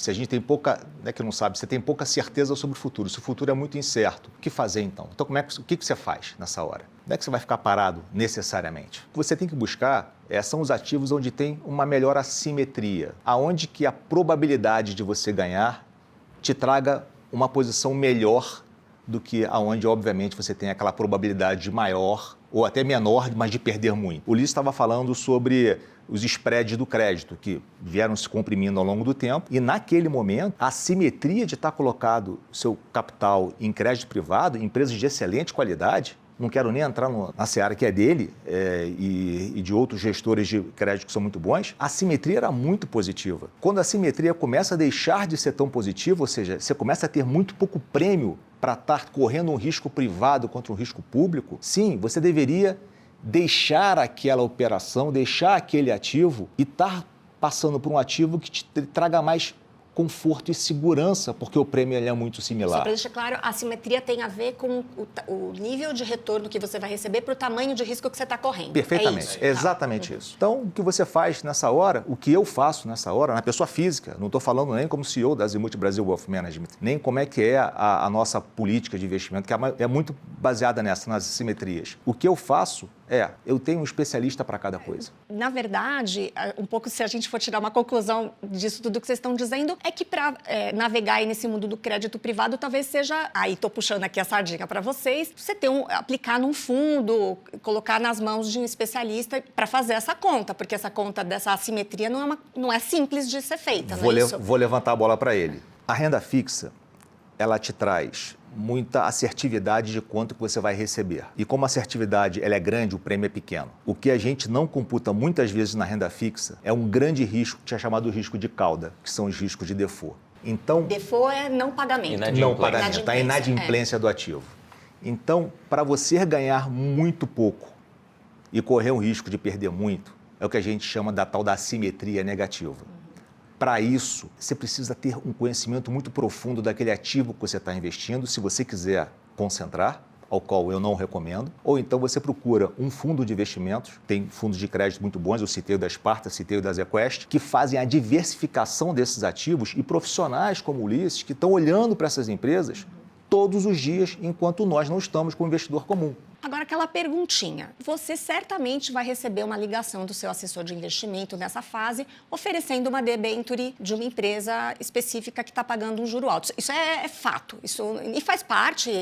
a gente tem pouca, não é que não sabe, você tem pouca certeza sobre o futuro, se o futuro é muito incerto, o que fazer então? Então, o que você faz nessa hora? Não é que você vai ficar parado necessariamente. O que você tem que buscar são os ativos onde tem uma melhor assimetria, aonde que a probabilidade de você ganhar te traga uma posição melhor do que aonde, obviamente, você tem aquela probabilidade maior ou até menor, mas de perder muito. O Ulisses estava falando sobre os spreads do crédito, que vieram se comprimindo ao longo do tempo, e naquele momento, a assimetria de estar colocado seu capital em crédito privado, em empresas de excelente qualidade, não quero nem entrar na seara que é dele e de outros gestores de crédito que são muito bons, a assimetria era muito positiva. Quando a assimetria começa a deixar de ser tão positiva, ou seja, você começa a ter muito pouco prêmio para estar correndo um risco privado contra um risco público, sim, você deveria deixar aquela operação, deixar aquele ativo e estar passando por um ativo que te traga mais conforto e segurança, porque o prêmio é muito similar. Só para deixar claro, a assimetria tem a ver com o nível de retorno que você vai receber para o tamanho de risco que você está correndo. Perfeitamente, isso, exatamente isso. Então, o que você faz nessa hora, o que eu faço nessa hora, na pessoa física, não estou falando nem como CEO da Azimuth Brasil Wealth Management, nem como é que é a nossa política de investimento, que é muito baseada nas assimetrias. O que eu faço eu tenho um especialista para cada coisa. Na verdade, um pouco se a gente for tirar uma conclusão disso tudo que vocês estão dizendo, é que para navegar aí nesse mundo do crédito privado, talvez seja, aí estou puxando aqui a sardinha para vocês, você aplicar num fundo, colocar nas mãos de um especialista para fazer essa conta, porque essa conta dessa assimetria não é simples de ser feita, não é isso? Vou levantar a bola para ele. A renda fixa, ela te traz muita assertividade de quanto que você vai receber. E como a assertividade ela é grande, o prêmio é pequeno. O que a gente não computa muitas vezes na renda fixa é um grande risco, que é chamado risco de cauda, que são os riscos de default. Então, default é não pagamento. Não pagamento, a inadimplência do ativo. Então, para você ganhar muito pouco e correr o risco de perder muito, é o que a gente chama da tal da assimetria negativa. Para isso, você precisa ter um conhecimento muito profundo daquele ativo que você está investindo, se você quiser concentrar, ao qual eu não recomendo, ou então você procura um fundo de investimentos, tem fundos de crédito muito bons, eu citei o da Sparta, citei o da ZQuest, que fazem a diversificação desses ativos e profissionais como o Ulisses, que estão olhando para essas empresas todos os dias, enquanto nós não estamos com o investidor comum. Agora, aquela perguntinha. Você certamente vai receber uma ligação do seu assessor de investimento nessa fase, oferecendo uma debenture de uma empresa específica que está pagando um juro alto. Isso é fato. E faz parte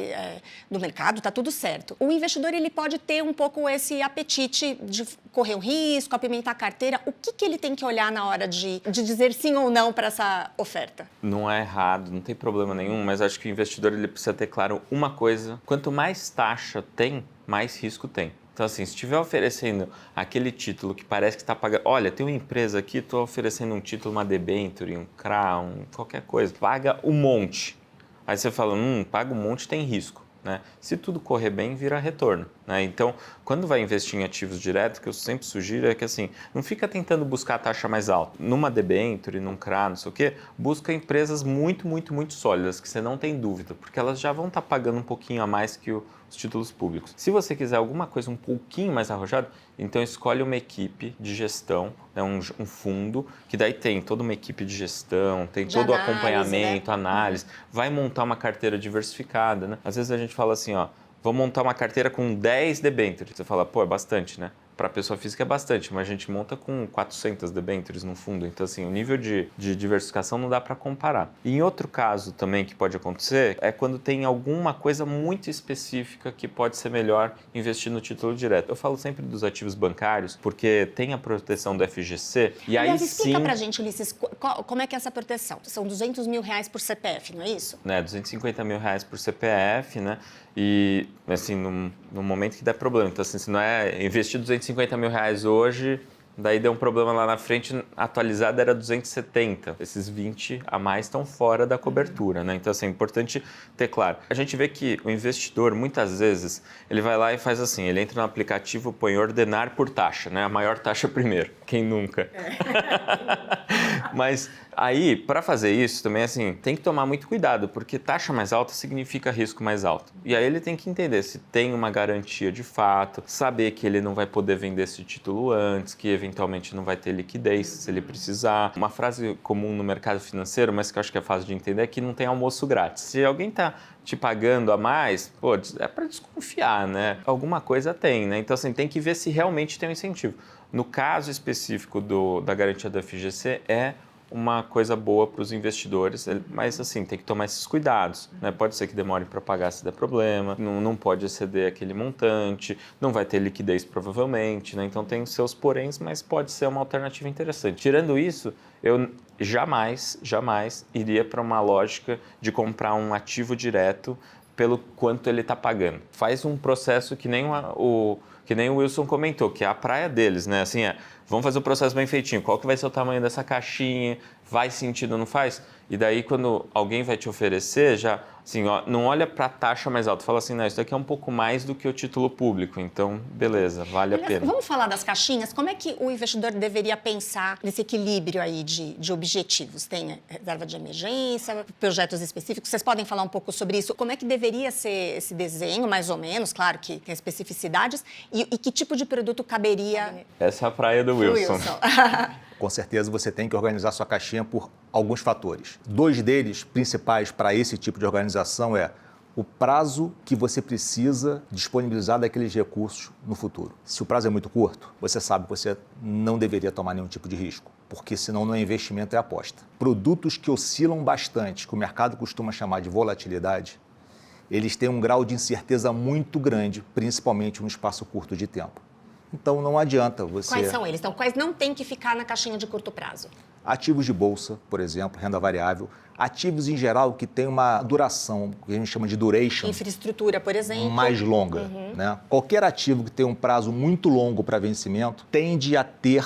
do mercado, está tudo certo. O investidor ele pode ter um pouco esse apetite de correr um risco, apimentar a carteira. O que ele tem que olhar na hora de dizer sim ou não para essa oferta? Não é errado, não tem problema nenhum, mas acho que o investidor ele precisa ter claro uma coisa. Quanto mais taxa tem, mais risco tem. Então, assim, se estiver oferecendo aquele título que parece que está pagando... Olha, tem uma empresa aqui, estou oferecendo um título, uma debenture, um CRA, qualquer coisa. Paga um monte. Aí você fala, paga um monte, tem risco. Né? Se tudo correr bem, vira retorno. Né? Então, quando vai investir em ativos diretos, o que eu sempre sugiro é que assim, não fica tentando buscar a taxa mais alta. Numa debenture, num CRA, não sei o quê, busca empresas muito, muito, muito sólidas, que você não tem dúvida, porque elas já vão estar pagando um pouquinho a mais que o os títulos públicos. Se você quiser alguma coisa um pouquinho mais arrojada, então escolhe uma equipe de gestão, né, um fundo, que daí tem toda uma equipe de gestão, tem todo o acompanhamento, análise, vai montar uma carteira diversificada, né? Às vezes a gente fala assim, ó, vou montar uma carteira com 10 debêntures. Você fala, pô, é bastante, né? Para a pessoa física é bastante, mas a gente monta com 400 debêntures no fundo. Então, assim, o nível de diversificação não dá para comparar. E em outro caso também que pode acontecer é quando tem alguma coisa muito específica que pode ser melhor investir no título direto. Eu falo sempre dos ativos bancários, porque tem a proteção do FGC e Aliás, aí explica sim... pra gente, Ulisses, como é que é essa proteção? São 200 mil reais por CPF, não é isso? Né, 250 mil reais por CPF, né? E, assim, no momento que der problema. Então, assim, se não é investir 250 mil reais hoje, daí deu um problema lá na frente, atualizado era 270. Esses 20 a mais estão fora da cobertura, né? Então, assim, é importante ter claro. A gente vê que o investidor, muitas vezes, ele vai lá e faz assim, ele entra no aplicativo, põe ordenar por taxa, né? A maior taxa primeiro. Quem nunca? Mas aí, para fazer isso, também, assim, tem que tomar muito cuidado, porque taxa mais alta significa risco mais alto. E aí ele tem que entender se tem uma garantia de fato, saber que ele não vai poder vender esse título antes, que eventualmente não vai ter liquidez se ele precisar. Uma frase comum no mercado financeiro, mas que eu acho que é fácil de entender, é que não tem almoço grátis. Se alguém está te pagando a mais, pô, é para desconfiar, né? Alguma coisa tem, né? Então, assim, tem que ver se realmente tem um incentivo. No caso específico da garantia do FGC, é uma coisa boa para os investidores, mas assim, tem que tomar esses cuidados, né? Pode ser que demore para pagar se der problema, não pode exceder aquele montante, não vai ter liquidez provavelmente, né? Então tem os seus poréns, mas pode ser uma alternativa interessante. Tirando isso, eu jamais iria para uma lógica de comprar um ativo direto pelo quanto ele está pagando. Faz um processo que nem o Wilson comentou, que é a praia deles, né? Assim, vamos fazer o processo bem feitinho. Qual que vai ser o tamanho dessa caixinha? Faz sentido ou não faz? E daí, quando alguém vai te oferecer, já, assim, ó, não olha para a taxa mais alta. Fala assim, não, isso daqui é um pouco mais do que o título público. Então, beleza, vale a pena. Vamos falar das caixinhas? Como é que o investidor deveria pensar nesse equilíbrio aí de objetivos? Tem reserva de emergência, projetos específicos? Vocês podem falar um pouco sobre isso? Como é que deveria ser esse desenho, mais ou menos? Claro que tem especificidades. E que tipo de produto caberia? Essa é a praia do Wilson. Com certeza você tem que organizar sua caixinha por alguns fatores. 2 deles principais para esse tipo de organização é o prazo que você precisa disponibilizar daqueles recursos no futuro. Se o prazo é muito curto, você sabe que você não deveria tomar nenhum tipo de risco, porque senão não é investimento, é aposta. Produtos que oscilam bastante, que o mercado costuma chamar de volatilidade, eles têm um grau de incerteza muito grande, principalmente no espaço curto de tempo. Então, não adianta você... Quais são eles? Então, quais não tem que ficar na caixinha de curto prazo? Ativos de bolsa, por exemplo, renda variável. Ativos, em geral, que têm uma duração, que a gente chama de duration. Infraestrutura, por exemplo. Mais longa. Né? Qualquer ativo que tenha um prazo muito longo para vencimento tende a ter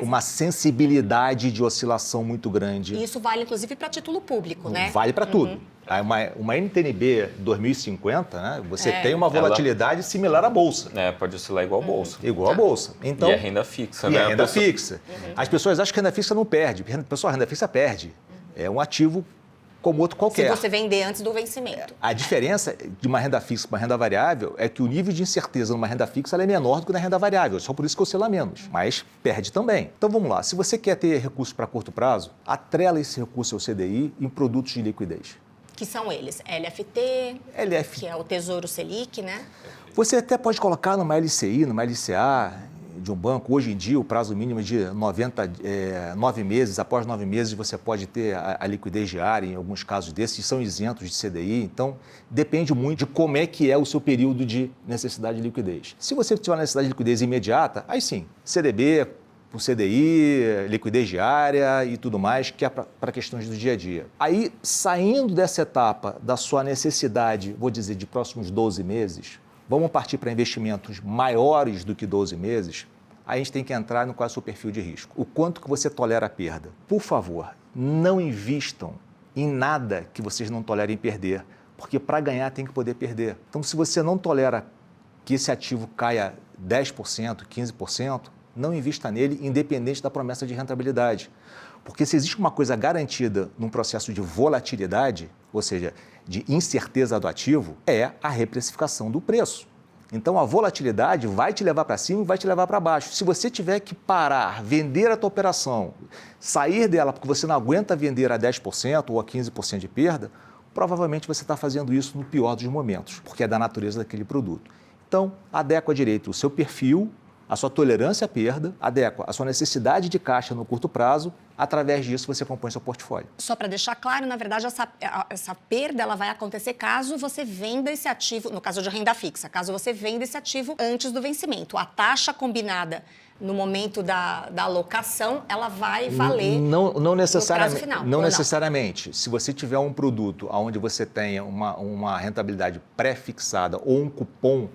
uma sensibilidade de oscilação muito grande. E isso vale, inclusive, para título público, né? Vale para tudo. Uma NTNB 2050, né, você tem uma volatilidade similar à Bolsa. Pode oscilar igual a Bolsa. Igual a Bolsa. Então, e a renda fixa, né? E a renda fixa. As pessoas acham que a renda fixa não perde. Pessoal, a renda fixa perde. É um ativo como outro qualquer. Se você vender antes do vencimento. A diferença de uma renda fixa para uma renda variável é que o nível de incerteza numa renda fixa é menor do que na renda variável. Só por isso que oscila menos. Mas perde também. Então vamos lá. Se você quer ter recursos para curto prazo, atrela esse recurso ao CDI em produtos de liquidez. Que são eles? LFT, que é o Tesouro Selic, né? Você até pode colocar numa LCI, numa LCA de um banco. Hoje em dia, o prazo mínimo é de 9 meses. Após 9 meses, você pode ter a liquidez diária, em alguns casos desses, são isentos de CDI. Então, depende muito de como é que é o seu período de necessidade de liquidez. Se você tiver necessidade de liquidez imediata, aí sim, CDB, com CDI, liquidez diária e tudo mais, que é para questões do dia a dia. Aí, saindo dessa etapa da sua necessidade, vou dizer, de próximos 12 meses, vamos partir para investimentos maiores do que 12 meses, aí a gente tem que entrar no qual é o seu perfil de risco. O quanto que você tolera a perda. Por favor, não invistam em nada que vocês não tolerem perder, porque para ganhar tem que poder perder. Então, se você não tolera que esse ativo caia 10%, 15%, não invista nele, independente da promessa de rentabilidade. Porque se existe uma coisa garantida num processo de volatilidade, ou seja, de incerteza do ativo, é a reprecificação do preço. Então, a volatilidade vai te levar para cima e vai te levar para baixo. Se você tiver que parar, vender a tua operação, sair dela porque você não aguenta vender a 10% ou a 15% de perda, provavelmente você está fazendo isso no pior dos momentos, porque é da natureza daquele produto. Então, adequa direito o seu perfil, a sua tolerância à perda, adequa a sua necessidade de caixa no curto prazo, através disso você compõe seu portfólio. Só para deixar claro, na verdade, essa perda ela vai acontecer caso você venda esse ativo, no caso de renda fixa, caso você venda esse ativo antes do vencimento. A taxa combinada no momento da alocação, ela vai valer não necessariamente, no prazo final. Não necessariamente. Se você tiver um produto onde você tenha uma rentabilidade pré-fixada ou um cupom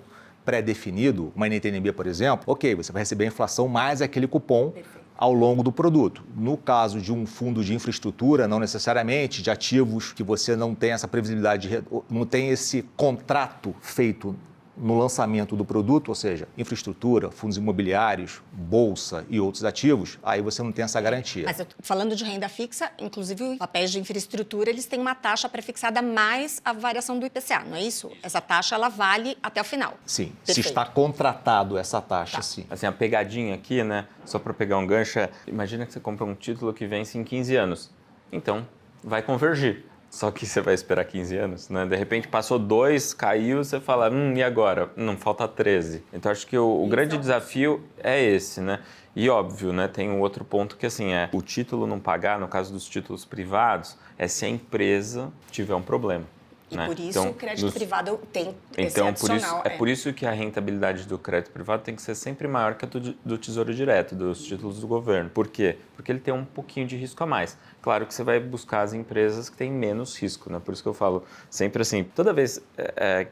pré-definido, uma NTNB, por exemplo, ok, você vai receber a inflação mais aquele cupom ao longo do produto. No caso de um fundo de infraestrutura, não necessariamente, de ativos que você não tem essa previsibilidade, não tem esse contrato feito no lançamento do produto, ou seja, infraestrutura, fundos imobiliários, bolsa e outros ativos, aí você não tem essa garantia. Mas falando de renda fixa, inclusive os papéis de infraestrutura, eles têm uma taxa prefixada mais a variação do IPCA, não é isso? Essa taxa, ela vale até o final. Sim, Perfeito. Se está contratado essa taxa, sim. Assim, a pegadinha aqui, né, só para pegar um gancho, imagina que você compra um título que vence em 15 anos. Então, vai convergir. Só que você vai esperar 15 anos, né? De repente passou 2, caiu, você fala, e agora? Não, falta 13. Então acho que o grande desafio é esse, né? E óbvio, né? Tem um outro ponto que assim, o título não pagar, no caso dos títulos privados, é se a empresa tiver um problema. E né? por isso então, o crédito privado tem esse então, adicional. por isso que a rentabilidade do crédito privado tem que ser sempre maior que a do Tesouro Direto, dos títulos do governo. Por quê? Porque ele tem um pouquinho de risco a mais. Claro que você vai buscar as empresas que têm menos risco, né? Por isso que eu falo sempre assim, toda vez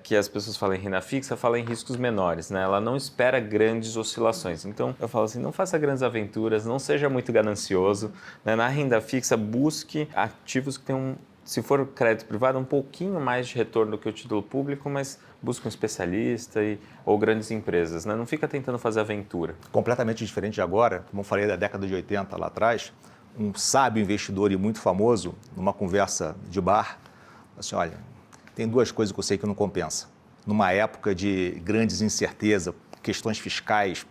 que as pessoas falam em renda fixa, falam em riscos menores, né? Ela não espera grandes oscilações. Então, eu falo assim, não faça grandes aventuras, não seja muito ganancioso, né? Na renda fixa, busque ativos que tenham se for crédito privado, um pouquinho mais de retorno do que o título público, mas busca um especialista ou grandes empresas, né? Não fica tentando fazer aventura. Completamente diferente de agora, como eu falei da década de 80 lá atrás, um sábio investidor e muito famoso, numa conversa de bar, assim, olha, tem duas coisas que eu sei que não compensa. Numa época de grandes incertezas, questões fiscais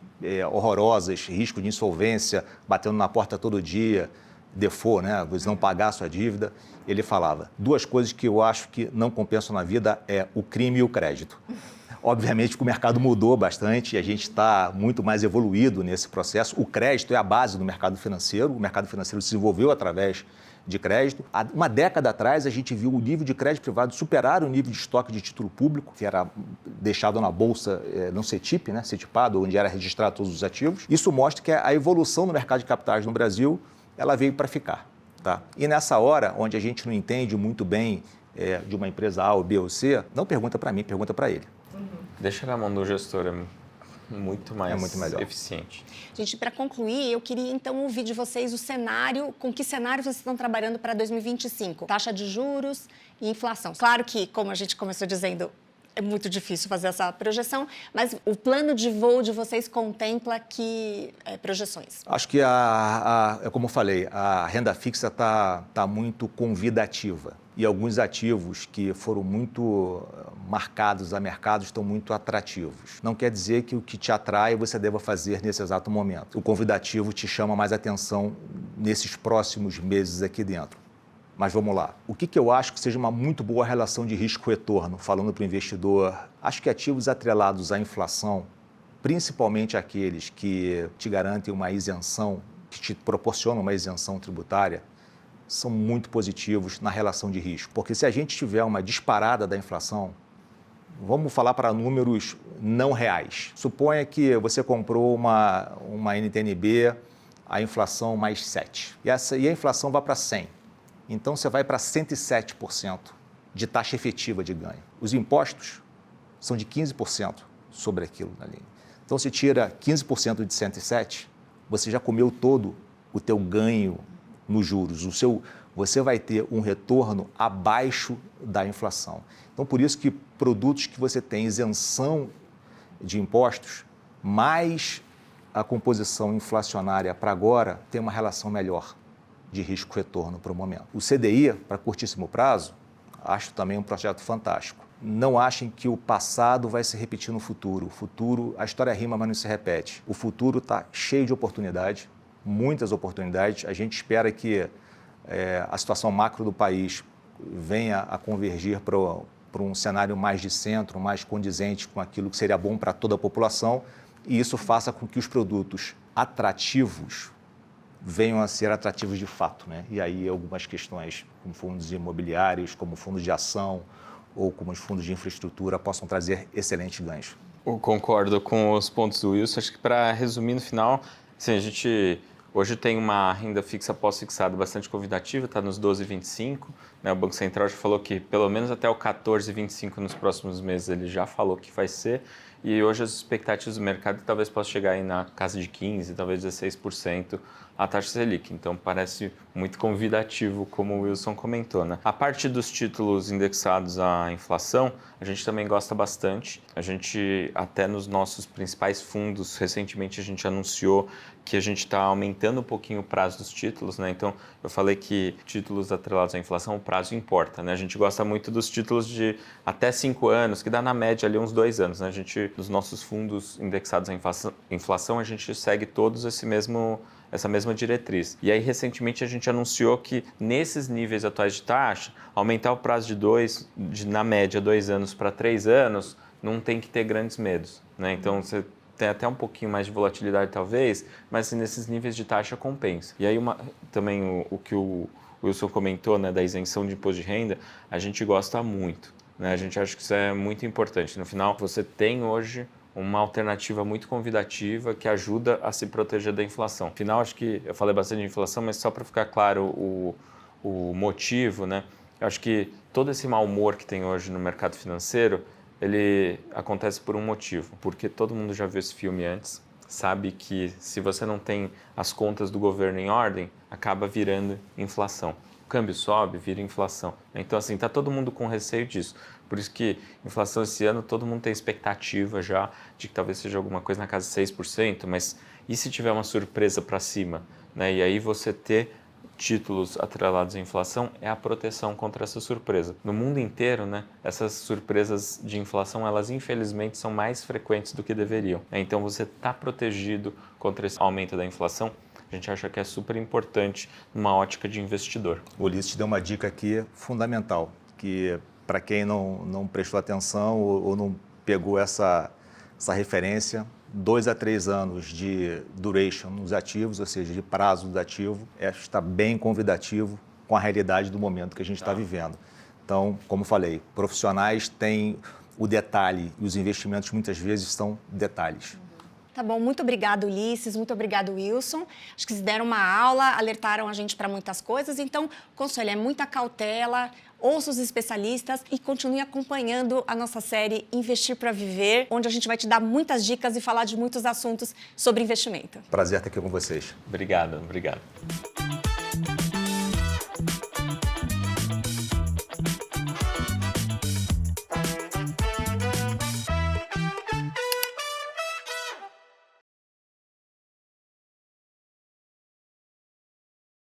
horrorosas, risco de insolvência, batendo na porta todo dia, default, né? Você não pagar a sua dívida. Ele falava, duas coisas que eu acho que não compensam na vida é o crime e o crédito. Obviamente que o mercado mudou bastante e a gente está muito mais evoluído nesse processo. O crédito é a base do mercado financeiro. O mercado financeiro se desenvolveu através de crédito. Há uma década atrás, a gente viu o nível de crédito privado superar o nível de estoque de título público, que era deixado na bolsa, não CETIP, né? CETIPado, onde era registrado todos os ativos. Isso mostra que a evolução no mercado de capitais no Brasil, ela veio para ficar. Tá? E nessa hora, onde a gente não entende muito bem de uma empresa A ou B ou C, não pergunta para mim, pergunta para ele. Deixa na mão do gestor, é muito melhor. Eficiente. Gente, para concluir, eu queria então ouvir de vocês o cenário, com que cenário vocês estão trabalhando para 2025? Taxa de juros e inflação. Claro que, como a gente começou dizendo, é muito difícil fazer essa projeção, mas o plano de voo de vocês contempla que projeções? Acho que, como eu falei, a renda fixa está muito convidativa e alguns ativos que foram muito marcados a mercado estão muito atrativos. Não quer dizer que o que te atrai você deva fazer nesse exato momento. O convidativo te chama mais atenção nesses próximos meses aqui dentro. Mas vamos lá. O que eu acho que seja uma muito boa relação de risco-retorno, falando para o investidor? Acho que ativos atrelados à inflação, principalmente aqueles que te garantem uma isenção, que te proporcionam uma isenção tributária, são muito positivos na relação de risco. Porque se a gente tiver uma disparada da inflação, vamos falar para números não reais. Suponha que você comprou uma NTNB, a inflação mais 7. E a inflação vai para 100. Então, você vai para 107% de taxa efetiva de ganho. Os impostos são de 15% sobre aquilo ali. Então, se tira 15% de 107, você já comeu todo o teu ganho nos juros. Você vai ter um retorno abaixo da inflação. Então, por isso que produtos que você tem isenção de impostos, mais a composição inflacionária para agora, tem uma relação melhor de risco-retorno para o momento. O CDI, para curtíssimo prazo, acho também um projeto fantástico. Não achem que o passado vai se repetir no futuro. O futuro, a história rima, mas não se repete. O futuro está cheio de oportunidades, muitas oportunidades. A gente espera que a situação macro do país venha a convergir para um cenário mais de centro, mais condizente com aquilo que seria bom para toda a população, e isso faça com que os produtos atrativos venham a ser atrativos de fato, né? E aí algumas questões, como fundos imobiliários, como fundos de ação ou como os fundos de infraestrutura, possam trazer excelentes ganhos. Eu concordo com os pontos do Wilson. Acho que, para resumir no final, assim, a gente hoje tem uma renda fixa pós-fixada bastante convidativa, está nos 12,25. Né? O Banco Central já falou que pelo menos até o 14,25 nos próximos meses ele já falou que vai ser. E hoje as expectativas do mercado talvez possa chegar aí na casa de 15%, talvez 16% a taxa Selic. Então parece muito convidativo, como o Wilson comentou, né? A parte dos títulos indexados à inflação, a gente também gosta bastante. A gente, até nos nossos principais fundos, recentemente a gente anunciou que a gente está aumentando um pouquinho o prazo dos títulos, né? Então, eu falei que títulos atrelados à inflação, o prazo importa, né? A gente gosta muito dos títulos de até 5 anos, que dá na média ali uns 2 anos, né? A gente, nos nossos fundos indexados à inflação, a gente segue todos essa mesma diretriz. E aí, recentemente, a gente anunciou que, nesses níveis atuais de taxa, aumentar o prazo na média, 2 anos para 3 anos, não tem que ter grandes medos, né? Então, você tem até um pouquinho mais de volatilidade, talvez, mas nesses níveis de taxa compensa. E aí, também o que o Wilson comentou, né, da isenção de imposto de renda, a gente gosta muito, né? A gente acha que isso é muito importante. No final, você tem hoje uma alternativa muito convidativa que ajuda a se proteger da inflação. No final, acho que eu falei bastante de inflação, mas só para ficar claro o motivo, né? Eu acho que todo esse mau humor que tem hoje no mercado financeiro, ele acontece por um motivo, porque todo mundo já viu esse filme antes, sabe que se você não tem as contas do governo em ordem, acaba virando inflação. O câmbio sobe, vira inflação. Então, assim, está todo mundo com receio disso. Por isso que inflação esse ano, todo mundo tem expectativa já de que talvez seja alguma coisa na casa de 6%, mas e se tiver uma surpresa para cima? Né? E aí você ter títulos atrelados à inflação é a proteção contra essa surpresa. No mundo inteiro, né, essas surpresas de inflação, elas infelizmente são mais frequentes do que deveriam. Então você está protegido contra esse aumento da inflação. A gente acha que é super importante numa ótica de investidor. O Ulisses te deu uma dica aqui fundamental, que para quem não prestou atenção ou não pegou essa referência, 2 a 3 anos de duration nos ativos, ou seja, de prazo do ativo, está bem convidativo com a realidade do momento que a gente está vivendo. Então, como falei, profissionais têm o detalhe e os investimentos muitas vezes são detalhes. Tá bom, muito obrigado, Ulisses, muito obrigado, Wilson. Acho que vocês deram uma aula, alertaram a gente para muitas coisas, então, conselho é muita cautela, ouça os especialistas e continue acompanhando a nossa série Investir para Viver, onde a gente vai te dar muitas dicas e falar de muitos assuntos sobre investimento. Prazer estar aqui com vocês. Obrigado.